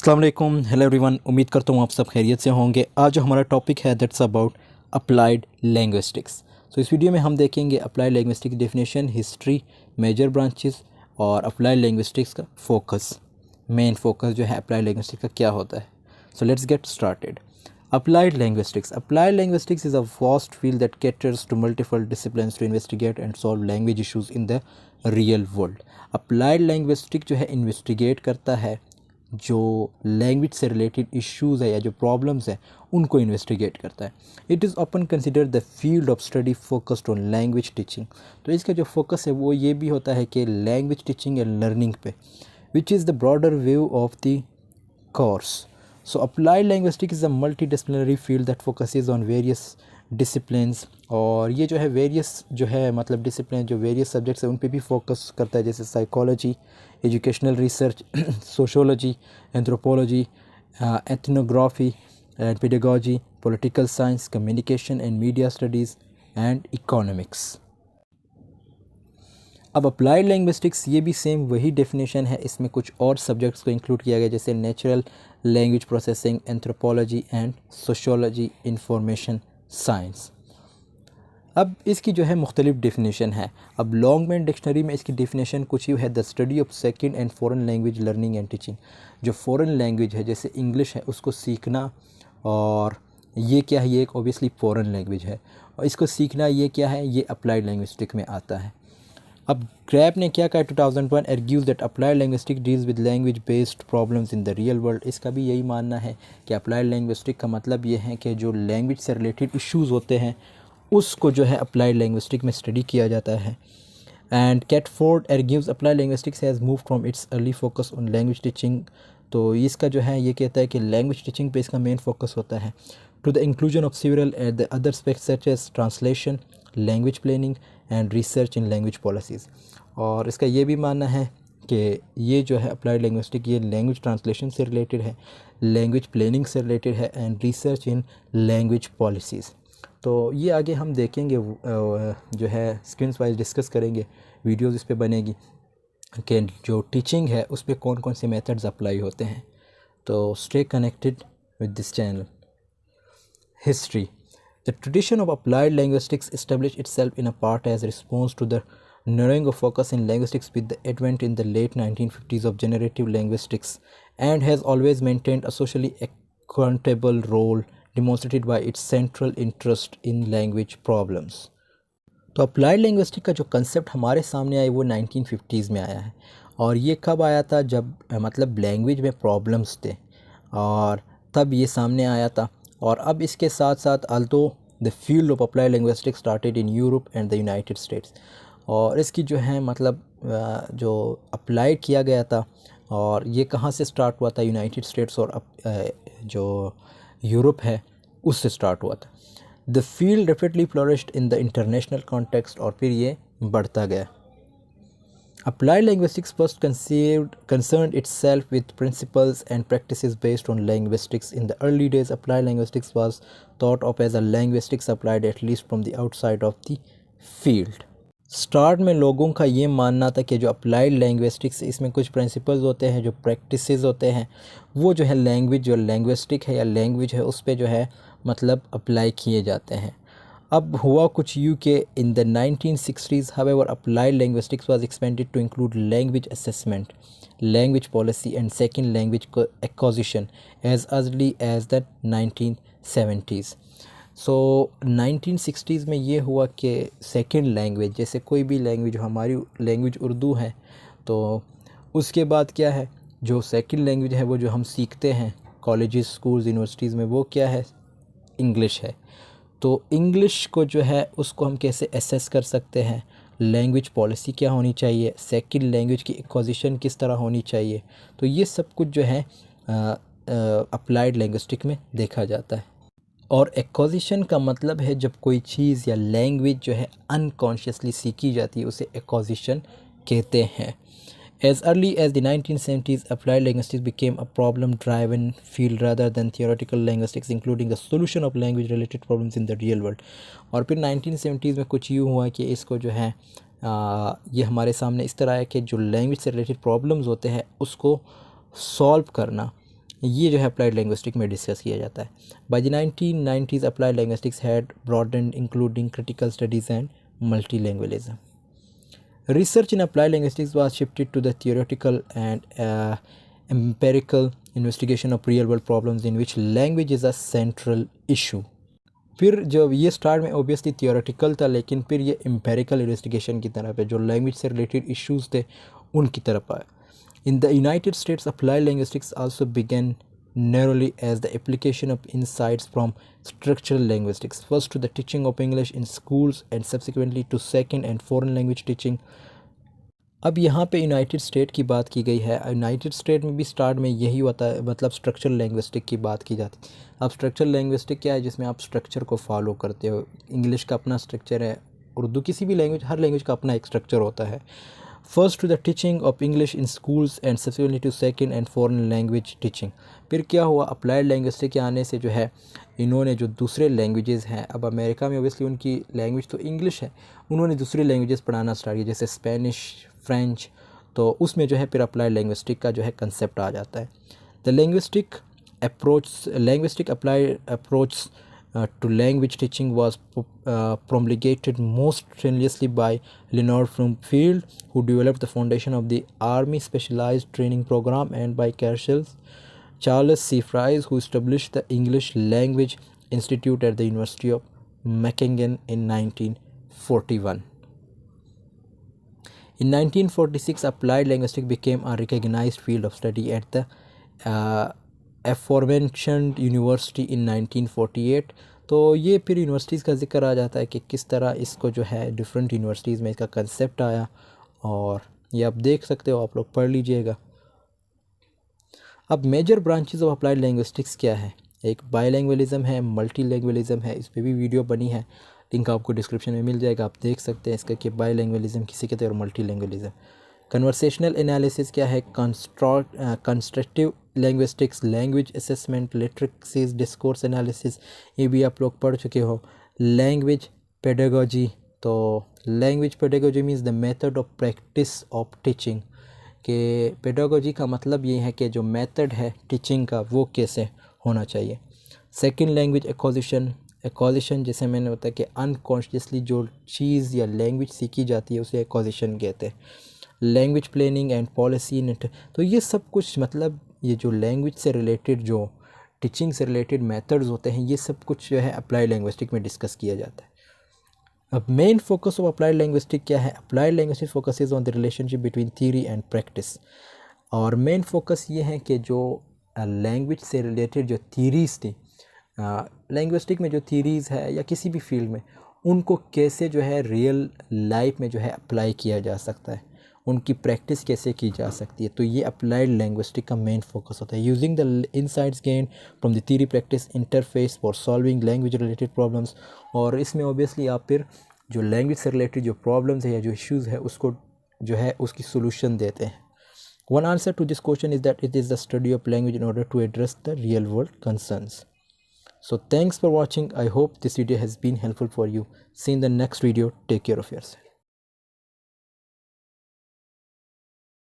अस्सलाम वालेकुम, hello everyone. उम्मीद करता हूँ आप सब खैरियत से होंगे। आज जो हमारा टॉपिक है दैट्स अबाउट अप्लाइड लिंग्विस्टिक्स। तो इस वीडियो में हम देखेंगे applied linguistics definition, history, major branches और अप्लाइड लिंग्विस्टिक्स का फोकस, मेन फोकस जो है अप्लाइड लिंग्विस्टिक्स का क्या होता है। So let's get started. Applied linguistics. Applied linguistics is a vast field that caters to multiple disciplines to investigate and solve language issues in the real world. Applied linguistics जो है investigate करता है जो language से related issues है या जो problems है उनको इन्वेस्टिगेट करता है। It is open consider the field of study focused on language teaching. तो इसका जो फोकस है वो ये भी होता है कि लैंग्वेज टीचिंग या लर्निंग पे, which is the broader view of the course. So applied linguistics is a multidisciplinary field that focuses on various disciplines, और ये जो है various जो है मतलब discipline जो various subjects है उन पे भी focus करता है, जैसे psychology, educational research, sociology, anthropology, ethnography and pedagogy, political science, communication and media studies and economics. अब अप्लाइड लिंग्विस्टिक्स ये भी सेम वही डेफिनेशन है, इसमें कुछ और सब्जेक्ट्स को इंक्लूड किया गया जैसे natural language processing, anthropology and sociology, information science. अब इसकी जो है मुख्तलिफ डेफिनेशन है। अब लॉन्गमैन डिक्शनरी में इसकी डेफिनेशन कुछ यूँ है, the study of second and foreign language learning and teaching. जो फॉरेन लैंग्वेज है जैसे इंग्लिश है उसको सीखना, और ये क्या है, ये एक ओबियसली फॉरेन लैंग्वेज है और इसको सीखना ये क्या है, ये अप्लाइड लिंग्विस्टिक में आता है। अब ग्रैप ने क्या कहा 2001 argues that applied linguistic deals with language based problems in the real world. इसका भी यही मानना है कि अप्लाइड लिंग्विस्टिक का मतलब ये है कि जो लैंग्वेज से रिलेटेड इश्यूज़ होते हैं उसको जो है अप्लाइड लिंग्विस्टिक में स्टडी किया जाता है। And Catford argues applied linguistics has move from its early focus on language teaching. तो इसका जो है ये कहता है कि लैंग्वेज टीचिंग पे इसका मेन फोकस होता है, to the inclusion of several at the other aspects such as translation, language planning and research in language policies. और इसका ये भी मानना है कि ये जो है अप्लाइड लिंग्विस्टिक ये लैंग्वेज ट्रांसलेशन से रिलेटेड है, लैंग्वेज प्लानिंग से रिलेटेड है and research in language policies. तो ये आगे हम देखेंगे, जो है स्क्रीन्स वाइज डिस्कस करेंगे, वीडियोस इस पे बनेगी कि जो टीचिंग है उस पर कौन कौन से मेथड्स अप्लाई होते हैं। तो stay connected with this channel. History. The tradition of applied linguistics established itself in a part as a response to the narrowing of focus in linguistics with the advent in the late 1950s of generative linguistics, and has always maintained a socially accountable role demonstrated by its central interest in language problems. तो applied linguistic का जो concept हमारे सामने आया वो 1950s में आया है, और ये कब आया था, जब मतलब लैंग्वेज में प्रॉब्लम्स थे और तब ये सामने आया था। और अब इसके साथ साथ although the field of applied linguistics started in Europe and the United States, और इसकी जो है मतलब जो अप्लाइड किया गया था और ये कहाँ से स्टार्ट हुआ था, यूनाइटेड स्टेट्स और जो यूरोप है उससे स्टार्ट हुआ था। The field rapidly flourished in the international context, और फिर ये बढ़ता गया। Applied linguistics first concerned itself with principles and practices based on linguistics. In the early days, applied linguistics was thought of as a linguistics applied at least from the outside of the field. Start में लोगों का ये मानना था कि जो applied लैंग्विस्टिक्स इसमें कुछ प्रिंसिपल्स होते हैं, जो प्रैक्टिसेस होते हैं, वो जो है लैंग्वेज जो लैंग्विस्टिक है या लैंग्वेज है उस पर जो है मतलब अप्लाई किए जाते हैं। अब हुआ कुछ यूँ कि in the 1960s however applied linguistics was expanded to include language assessment, language policy and second language acquisition as early as the 1970s। So 1960s में ये हुआ कि सेकंड लैंग्वेज, जैसे कोई भी लैंग्वेज, हमारी लैंग्वेज उर्दू है, तो उसके बाद क्या है, जो सेकंड लैंग्वेज है वो जो हम सीखते हैं कॉलेजेस, स्कूल्स, यूनिवर्सिटीज़ में, वो क्या है, इंग्लिश है। तो इंग्लिश को जो है उसको हम कैसे एसेस कर सकते हैं, लैंग्वेज पॉलिसी क्या होनी चाहिए, सेकंड लैंग्वेज की एक्विजिशन किस तरह होनी चाहिए, तो ये सब कुछ जो है अप्लाइड लिंग्विस्टिक में देखा जाता है। और एक्विजिशन का मतलब है जब कोई चीज़ या लैंग्वेज जो है अनकॉन्शियसली सीखी जाती है उसे एक्विजिशन कहते हैं। As early as the 1970s, applied linguistics became a problem-driven field rather than theoretical linguistics, including the solution of language-related problems in the real world. और फिर 1970s में कुछ यूँ हुआ कि इसको जो है ये हमारे सामने इस तरह है कि जो लैंग्वेज से रिलेटेड प्रॉब्लम्स होते हैं उसको सॉल्व करना ये जो है अप्लाइड लिंग्विस्टिक में डिस्कस किया जाता है। By the 1990s applied linguistics had broadened including critical studies and multilingualism. Research in applied linguistics was shifted to the theoretical and empirical investigation of real world problems in which language is a central issue. फिर जब ये start में obviously theoretical था, लेकिन फिर ये empirical investigation की तरफ है, जो लैंग्वेज से रिलेटेड इश्यूज थे उनकी तरफ आया। In the United States applied linguistics also began narrowly as the application of insights from structural linguistics, first to the teaching of English in schools and subsequently to second and foreign language teaching. अब यहाँ पे United state की बात की गई है। United state में भी स्टार्ट में यही होता है, मतलब स्ट्रक्चरल लैंग्विस्टिक की बात की जाती है। अब स्ट्रक्चरल लैंग्विस्टिक क्या है, जिसमें आप स्ट्रक्चर को फॉलो करते हो। इंग्लिश का अपना स्ट्रक्चर है, उर्दू किसी भी लैंग्वेज, हर लैंग्वेज का अपना एक स्ट्रक्चर होता है। First to the teaching of English in schools and subsequently to second and foreign language teaching. फिर क्या हुआ, अप्लाइड लैंग्विस्टिक के आने से जो है इन्होंने जो दूसरे लैंग्वेजेस हैं, अब अमेरिका में ओबियसली उनकी लैंग्वेज तो इंग्लिश है, उन्होंने दूसरी लैंग्वेजेस पढ़ाना स्टार्ट किया, जैसे स्पेनिश, फ्रेंच। तो उसमें जो है फिर अप्लाइड लैंग्विस्टिक का जो है कंसेप्ट आ जाता है। The linguistic applied approach to language teaching was promulgated most strenuously by Leonard Bloomfield, who developed the foundation of the Army Specialized Training Program, and by Charles C. Fries, who established the English Language Institute at the University of Mackenzie in 1941. In 1946, applied linguistics became a recognized field of study at the aforementioned university in 1948. तो ये फिर universities का जिक्र आ जाता है कि किस तरह इसको जो है डिफरेंट यूनिवर्सिटीज़ में इसका कंसेप्ट आया, और ये आप देख सकते हो, आप लोग पढ़ लीजिएगा। अब major branches of applied linguistics क्या है, एक बायलैंग्वलिज्म है, मल्टीलैंग्वलिज्म है, इस पर भी वीडियो बनी है, लिंक आपको डिस्क्रिप्शन में मिल जाएगा, आप देख सकते हैं इसका कि बायलैंग्वलिज्म किसे कहते हैं और मल्टीलैंग्वलिज्म। कन्वर्सेशनल एनालिसिस क्या है, constructive linguistics, language assessment, literacies, discourse analysis, ये भी आप लोग पढ़ चुके हो। लैंग्वेज पेडागोजी, तो language pedagogy means the method of practice of teaching, कि पेडागोजी का मतलब ये है कि जो मेथड है टीचिंग का वो कैसे होना चाहिए। सेकंड लैंग्वेज एक्विजिशन, जैसे मैंने बताया कि अनकॉन्शियसली जो चीज़ या लैंग्वेज सीखी जाती है उसे एक्विजिशन कहते हैं। लैंग्वेज प्लानिंग एंड पॉलिसी, तो ये सब कुछ मतलब ये जो लैंग्वेज से रिलेटेड, जो टीचिंग से रिलेटेड मेथड्स होते हैं, ये सब कुछ जो है अप्लाइड लिंग्विस्टिक में डिस्कस किया जाता है। अब main focus of applied linguistic क्या है, applied linguistic focuses on the relationship between theory and practice. और मेन फोकस ये है कि जो लैंग्वेज से रिलेटेड जो थ्योरीज थी, लैंग्विस्टिक में जो थ्योरीज है या किसी भी फील्ड में, उनको कैसे जो है रियल लाइफ में जो है अप्लाई किया जा सकता है, उनकी प्रैक्टिस कैसे की जा सकती है, तो ये अप्लाइड लिंग्विस्टिक का मेन फोकस होता है। Using the insights gain from the theory practice interface for solving language related problems. और इसमें ऑब्वियसली आप फिर जो लैंग्वेज से रिलेटेड जो प्रॉब्लम्स है या जो इश्यूज़ है उसको जो है उसकी सोल्यूशन देते हैं। One answer to this question is that it is the study of language in order to address the real world concerns. So thanks for watching. I hope this video has been helpful for you. See you in the next video. Take care of yourself.